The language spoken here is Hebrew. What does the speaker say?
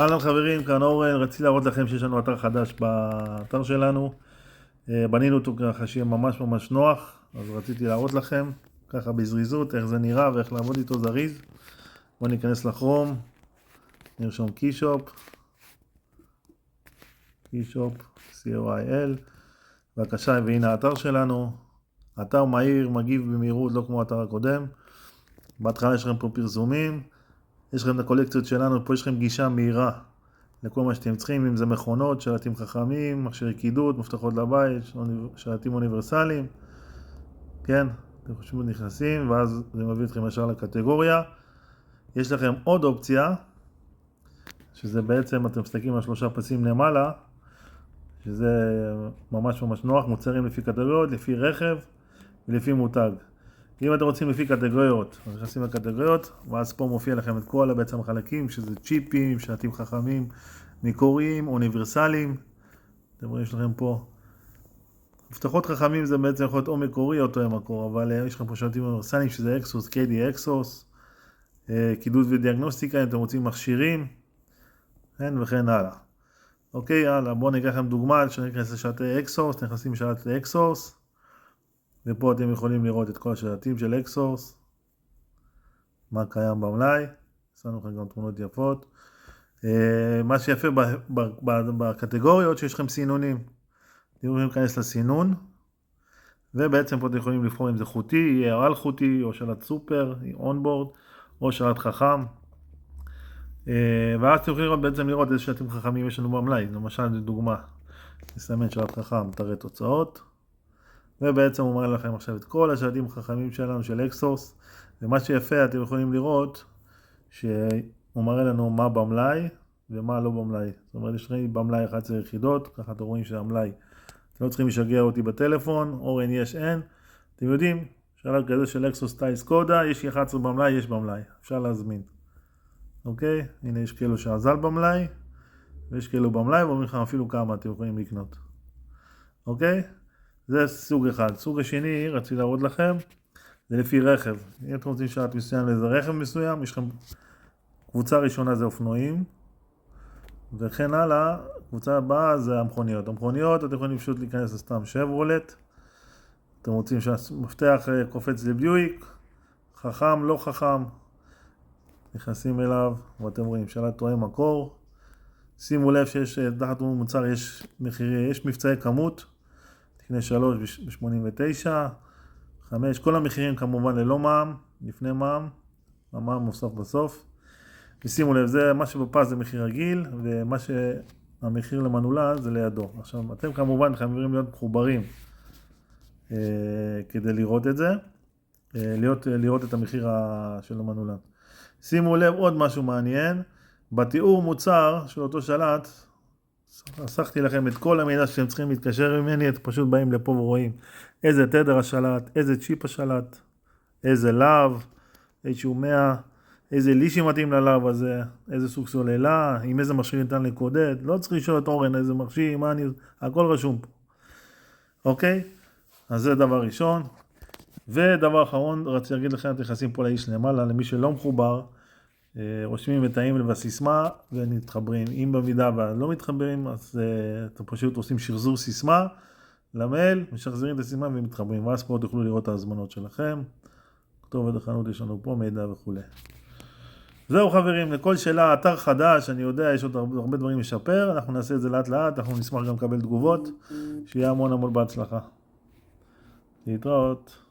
אהלן חברים, כאן אורן, רציתי להראות לכם שיש לנו אתר חדש באתר שלנו. בנינו אותו ככה שיהיה ממש ממש נוח, אז רציתי להראות לכם ככה בזריזות איך זה נראה ואיך לעבוד איתו זריז. בואו ניכנס לכרום, נרשום קישופ, C-O-I-L, בבקשה, והנה האתר שלנו. אתר מהיר, מגיב במהירות, לא כמו האתר הקודם. בהתחלה יש לכם פה פרסומים, יש לכם את הקולקציות שלנו, פה יש לכם גישה מהירה לכל מה שאתם צריכים, אם זה מכונות, שלטים חכמים, מכשירי קידוד, מפתחות לבית, שלטים אוניברסליים, כן, אתם פשוט נכנסים ואז זה מביא אתכם ישר לקטגוריה. יש לכם עוד אופציה, שזה בעצם אתם מסתכלים על 3 פסים למעלה, שזה ממש ממש נוח, מוצרים לפי קטגוריות, לפי רכב ולפי מותג. אם אתם רוצים לפי קטגוריות, אז נכנסים לקטגוריות, ואז פה מופיע לכם את כל בעצם החלקים, שזה צ'יפים, שלטים חכמים, מקוריים, אוניברסליים. אתם רואים, יש לכם פה מפתחות חכמים, זה בעצם יכול להיות או מקורי או תואם מקור, אבל יש לכם פה שלטים אוניברסליים, שזה אקסוס, קדי אקסוס, קידוד ודיאגנוסטיקה, אם אתם רוצים מכשירים, וכן הלאה. אוקיי, הלאה, בואו ניקח לכם דוגמה, שנכנס לשלטי אקסוס, נכנסים לשלטי אקסוס, ופה אתם יכולים לראות את כל השלטים של אקסוס, מה קיים במלאי, עשינו לכם גם תמונות יפות. מה שיפה בקטגוריות שיש לכם סינונים, אתם יכולים להיכנס לסינון, ובעצם פה אתם יכולים לבחור אם זה חוטי, יהיה על חוטי, או שלט סופר, אונבורד, או שלט חכם. ואז אתם יכולים בעצם לראות איזה שלטים חכמים יש לנו במלאי, למשל לדוגמה, נסמן שלט חכם, תראה תוצאות. ובעצם הוא מראה לכם עכשיו את כל השלטים החכמים שלנו של אקסוס, ומה שיפה אתם יכולים לראות שהוא מראה לנו מה במלאי ומה לא במלאי. זאת אומרת, יש לי במלאי 11 יחידות, ככה אתם רואים שהמלאי, אתם לא צריכים לשגע אותי בטלפון, אורן יש אין, אתם יודעים, שלט כזה של אקסוס טייס קודה, יש 11 במלאי, יש במלאי, אפשר להזמין. אוקיי, הנה יש כאלו שעזל במלאי, ויש כאלו במלאי, ואומרים לכם אפילו כמה אתם יכולים לקנות. אוקיי? זה סוג אחד. סוג השני, רציתי להראות לכם, זה לפי רכב. אם אתם רוצים שלט מסוים לאיזה רכב מסוים, יש לכם קבוצה ראשונה זה אופנועים, וכן הלאה, קבוצה הבאה זה המכוניות. המכוניות, אתם יכולים פשוט להיכנס לסתם שברולט, אתם רוצים שהמפתח קופץ לביואיק, חכם, לא חכם, נכנסים אליו, ואתם רואים שלט תואם מקור. שימו לב שיש תחת מוצר, יש מחירי, יש מבצעי כמות, תקנה 3 ב-89, 5, כל המחירים כמובן ללא מע"מ, לפני מע"מ, המע"מ מוסף בסוף. ושימו לב, זה מה שבפס זה מחיר רגיל, ומה שהמחיר למנעולה זה לידו. עכשיו, אתם כמובן חייבים להיות מחוברים כדי לראות את זה, לראות את המחיר של המנעולה. שימו לב עוד משהו מעניין, בתיאור מוצר של אותו שלט, חסכתי לכם את כל המידע שאתם צריכים להתקשר ממני, אתם פשוט באים לפה ורואים איזה תדר השלט, איזה צ'יפ השלט, איזה להב, HU100, איזה לישי מתאים ללהב הזה, איזה סוג סוללה, עם איזה מכשיר ניתן לקודד, לא צריך לשאול את אורן איזה מכשיר, מה אני, הכל רשום פה. אוקיי? אז זה דבר ראשון. ודבר אחרון, רציתי להגיד לכם, אתם נכנסים פה לאיש למעלה, למי שלא מחובר, רושמים את האימייל והסיסמה ונתחברים. אם במידה ולא מתחברים, אז אתם פשוט עושים שחזור סיסמה למייל, משחזרים את הסיסמה ומתחברים, ואז פה תוכלו לראות את ההזמנות שלכם. כתובת החנות יש לנו פה, מידע וכו'. זהו חברים, לכל שאלה, אתר חדש, אני יודע, יש עוד הרבה דברים לשפר, אנחנו נעשה את זה לאט לאט, אנחנו נשמח גם לקבל תגובות, שיהיה המון המון בהצלחה. להתראות.